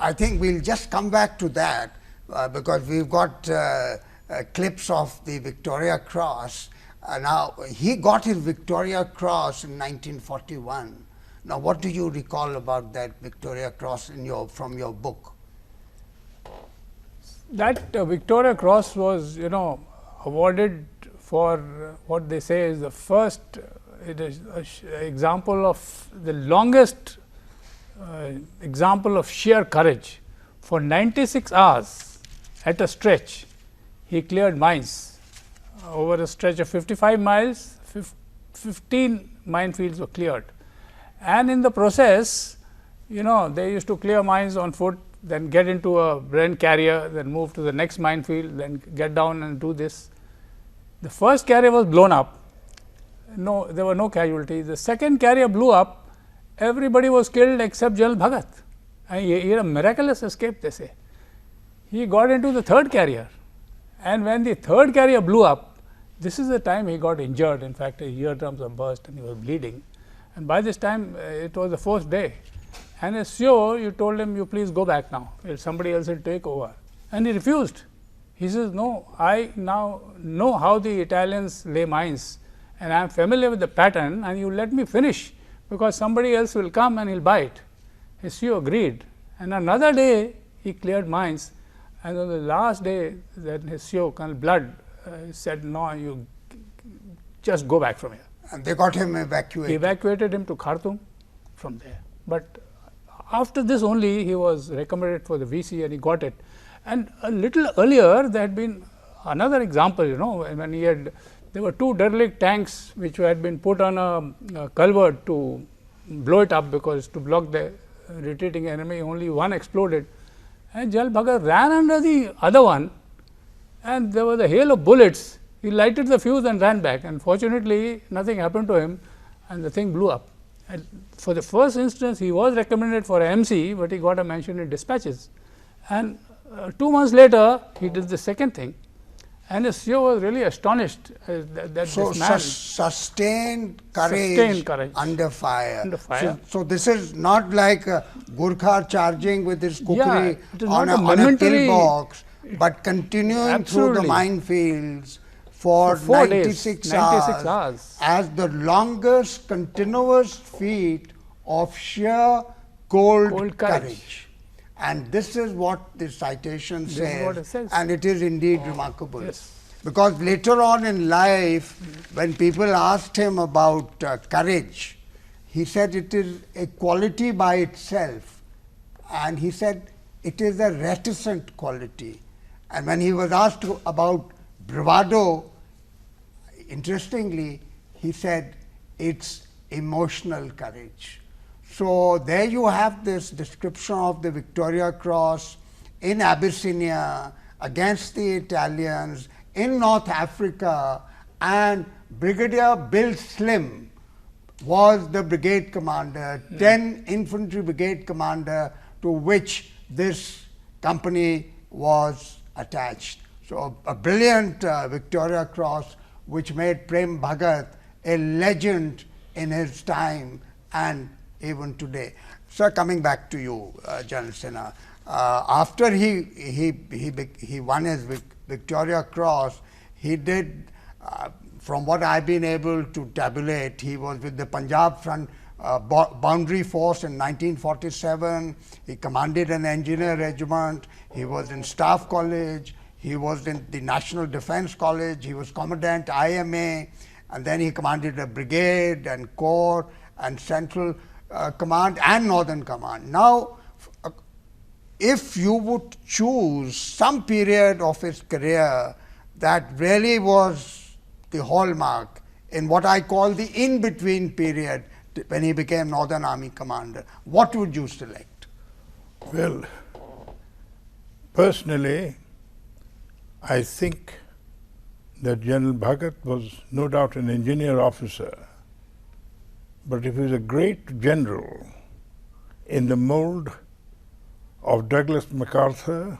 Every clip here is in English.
I think we'll just come back to that because we've got clips of the Victoria Cross. Now, he got his Victoria Cross in 1941. Now, what do you recall about that Victoria Cross from your book? That Victoria Cross was, awarded for what they say is the first example of the longest example of sheer courage. For 96 hours at a stretch, he cleared mines. Over a stretch of 55 miles, 15 minefields were cleared. And in the process, they used to clear mines on foot, then get into a Brent carrier, then move to the next minefield, then get down and do this. The first carrier was blown up. No, there were no casualties. The second carrier blew up. Everybody was killed except General Bhagat. And he had a miraculous escape, they say. He got into the third carrier. And when the third carrier blew up, this is the time he got injured. In fact, his eardrums were burst and he was bleeding. And by this time, it was the fourth day. And as CEO, you told him, you please go back now, somebody else will take over. And he refused. He says, no, I now know how the Italians lay mines and I am familiar with the pattern, and you let me finish because somebody else will come and he'll buy it. His CEO agreed. And another day, he cleared mines. And on the last day, that his CEO, Colonel Blood, said, no, you just go back from here. And they got him evacuated. He evacuated him to Khartoum from there. But after this only, he was recommended for the VC and he got it. And a little earlier, there had been another example, when he had, there were two derelict tanks which had been put on a culvert to blow it up because to block the retreating enemy, only one exploded. And General Bhagat ran under the other one, and there was a hail of bullets. He lighted the fuse and ran back, and fortunately, nothing happened to him, and the thing blew up. And for the first instance, he was recommended for MC, but he got a mention in dispatches. And 2 months later, he did the second thing, and his CEO was really astonished that this man sustained courage under fire. So this is not like Gurkha charging with his kukri on a pillbox, but continuing through the minefields for 96 hours as the longest continuous feat of sheer cold courage. And this is what the citation says, and it is indeed remarkable. Yes. Because later on in life, when people asked him about courage, he said it is a quality by itself, and he said it is a reticent quality. And when he was asked about bravado, interestingly, he said it's emotional courage. So there you have this description of the Victoria Cross in Abyssinia against the Italians in North Africa, and Brigadier Bill Slim was the brigade commander, 10 infantry brigade commander, to which this company was attached. So a brilliant Victoria Cross which made Prem Bhagat a legend in his time and even today. Sir, coming back to you, General Sinha, after he won his Victoria Cross, he did, from what I've been able to tabulate, he was with the Punjab Front Boundary Force in 1947. He commanded an engineer regiment. He was in Staff College. He was in the National Defence College. He was Commandant IMA, and then he commanded a brigade and corps and Central Command and Northern Command. Now, if you would choose some period of his career that really was the hallmark in what I call the in-between period when he became Northern Army Commander, what would you select? Well, personally, I think that General Bhagat was no doubt an engineer officer, but if he was a great general in the mold of Douglas MacArthur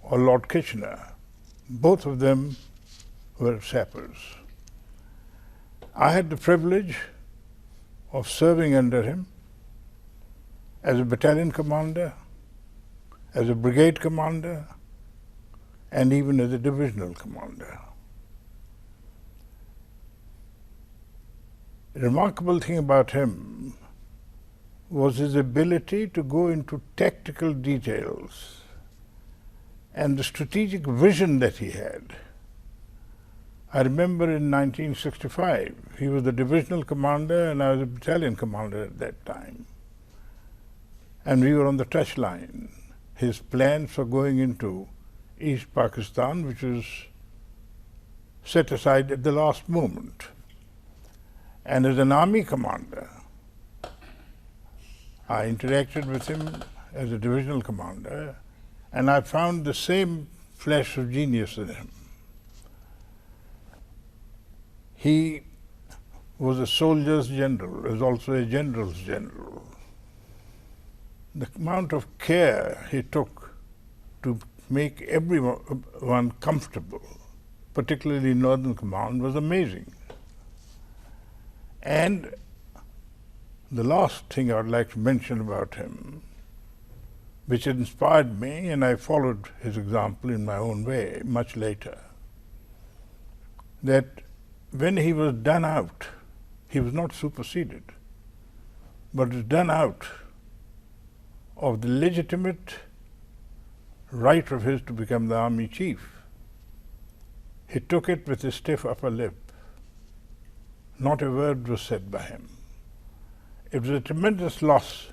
or Lord Kitchener, both of them were sappers. I had the privilege of serving under him as a battalion commander as a brigade commander, and even as a divisional commander. The remarkable thing about him was his ability to go into tactical details and the strategic vision that he had. I remember in 1965, he was the divisional commander and I was a battalion commander at that time. And we were on the touch line. His plans for going into East Pakistan, which was set aside at the last moment. And as an army commander, I interacted with him as a divisional commander, and I found the same flash of genius in him. He was a soldier's general, was also a general's general. The amount of care he took to make everyone comfortable, particularly Northern Command, was amazing. And the last thing I would like to mention about him, which inspired me, and I followed his example in my own way much later, that when he was done out, he was not superseded, but was done out of the legitimate right of his to become the army chief. He took it with a stiff upper lip. Not a word was said by him. It was a tremendous loss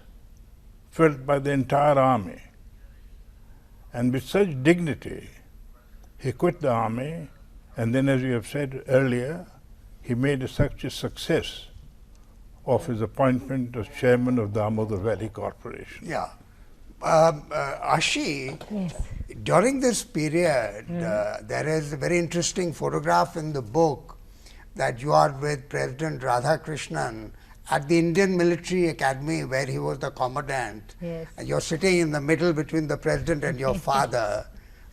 felt by the entire army. And with such dignity, he quit the army, and then, as you have said earlier, he made such a success of his appointment as chairman of the Damodar Valley Corporation. Yeah. Ashi, Yes. during this period, there is a very interesting photograph in the book that you are with President Radhakrishnan at the Indian Military Academy where he was the commandant. Yes. And you're sitting in the middle between the president and your father.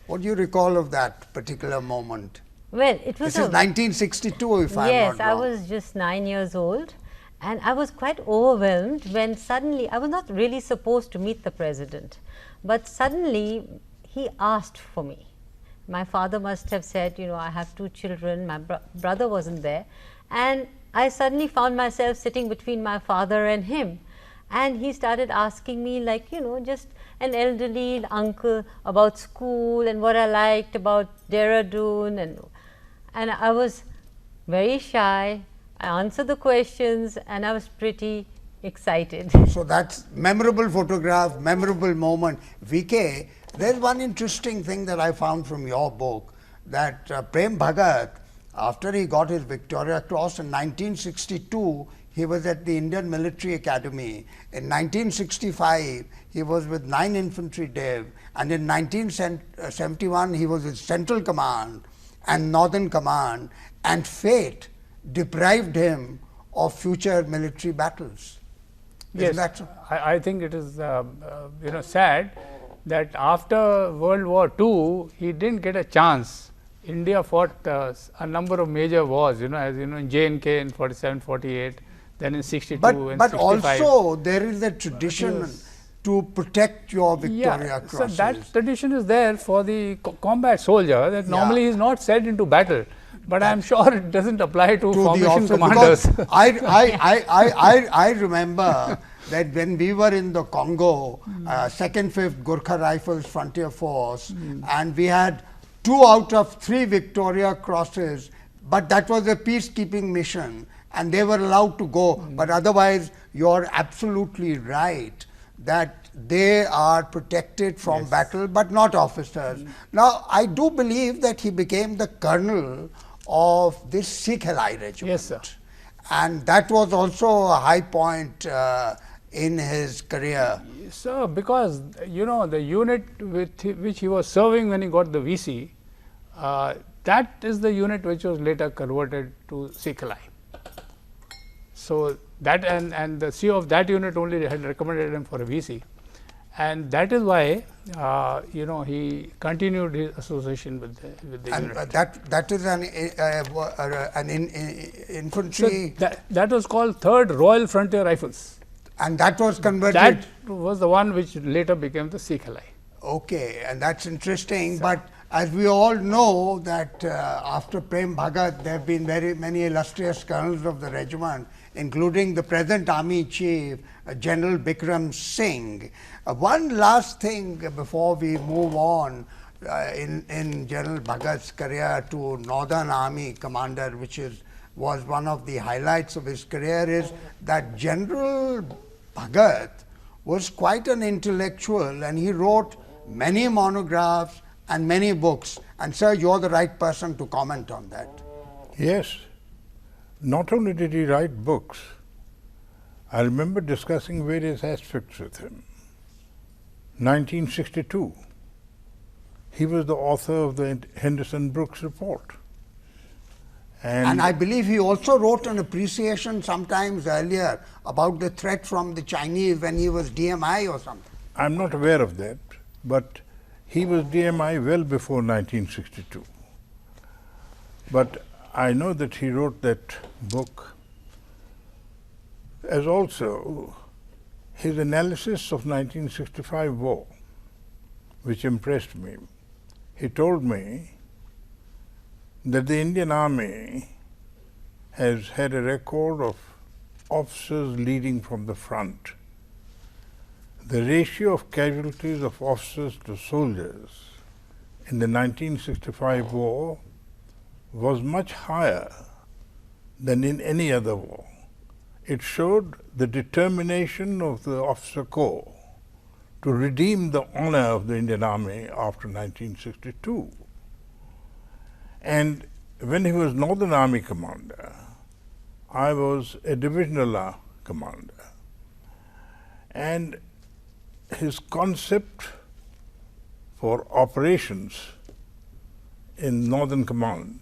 What do you recall of that particular moment? Well, it was This is 1962, if I'm yes, not I wrong. was just 9 years old, and I was quite overwhelmed when suddenly, I was not really supposed to meet the president, but suddenly he asked for me. My father must have said, you know, I have 2 children, my brother wasn't there, and I suddenly found myself sitting between my father and him, and he started asking me, like, you know, just an elderly uncle about school and what I liked about Dehradun, and I was very shy. I answered the questions and I was pretty excited. So that's memorable photograph, memorable moment. VK, there's one interesting thing that I found from your book, that Prem Bhagat, after he got his Victoria Cross in 1962, he was at the Indian Military Academy. In 1965, he was with 9 Infantry Div, and in 1971, he was with Central Command and Northern Command, and fate deprived him of future military battles. Isn't Yes, that so? I think it is sad that after World War II, he didn't get a chance. India fought a number of major wars, as you know, in J&K in 47, 48, then in 62 and But 65. also there is a tradition to protect your Victoria Crosses. So that tradition is there for the combat soldier, that normally is not sent into battle. But I am sure it doesn't apply to formation officer, commanders. because I remember that when we were in the Congo, 2nd, 5th Gurkha Rifles Frontier Force, and we had 2 out of 3 Victoria Crosses, but that was a peacekeeping mission and they were allowed to go. But otherwise, you're absolutely right that they are protected from battle, but not officers. Now, I do believe that he became the colonel of this Sikh Halai regiment. Yes, sir. And that was also a high point in his career. So, because the unit with which he was serving when he got the VC, that is the unit which was later converted to Sikh Halai. So, that and the CEO of that unit only had recommended him for a VC, and that is why he continued his association with the And unit. that is an infantry, So that was called 3rd Royal Frontier Rifles. and that was converted. That was the one which later became the Sikh Halai. Okay, and that's interesting. But as we all know that after Prem Bhagat, there have been very many illustrious colonels of the regiment, including the present army chief, General Bikram Singh. One last thing before we move on in General Bhagat's career to Northern Army Commander, which was one of the highlights of his career, is that General Bhagat was quite an intellectual, and he wrote many monographs and many books. And sir, you're the right person to comment on that. Yes. Not only did he write books, I remember discussing various aspects with him. 1962, he was the author of the Henderson-Brooks report. And I believe he also wrote an appreciation sometimes earlier about the threat from the Chinese when he was DMI or something. I'm not aware of that, but he was DMI well before 1962. But I know that he wrote that book, as also his analysis of 1965 war, which impressed me. He told me that the Indian Army has had a record of officers leading from the front. The ratio of casualties of officers to soldiers in the 1965 war was much higher than in any other war. It showed the determination of the officer corps to redeem the honor of the Indian Army after 1962. And when he was Northern Army Commander, I was a divisional commander. And his concept for operations in Northern Command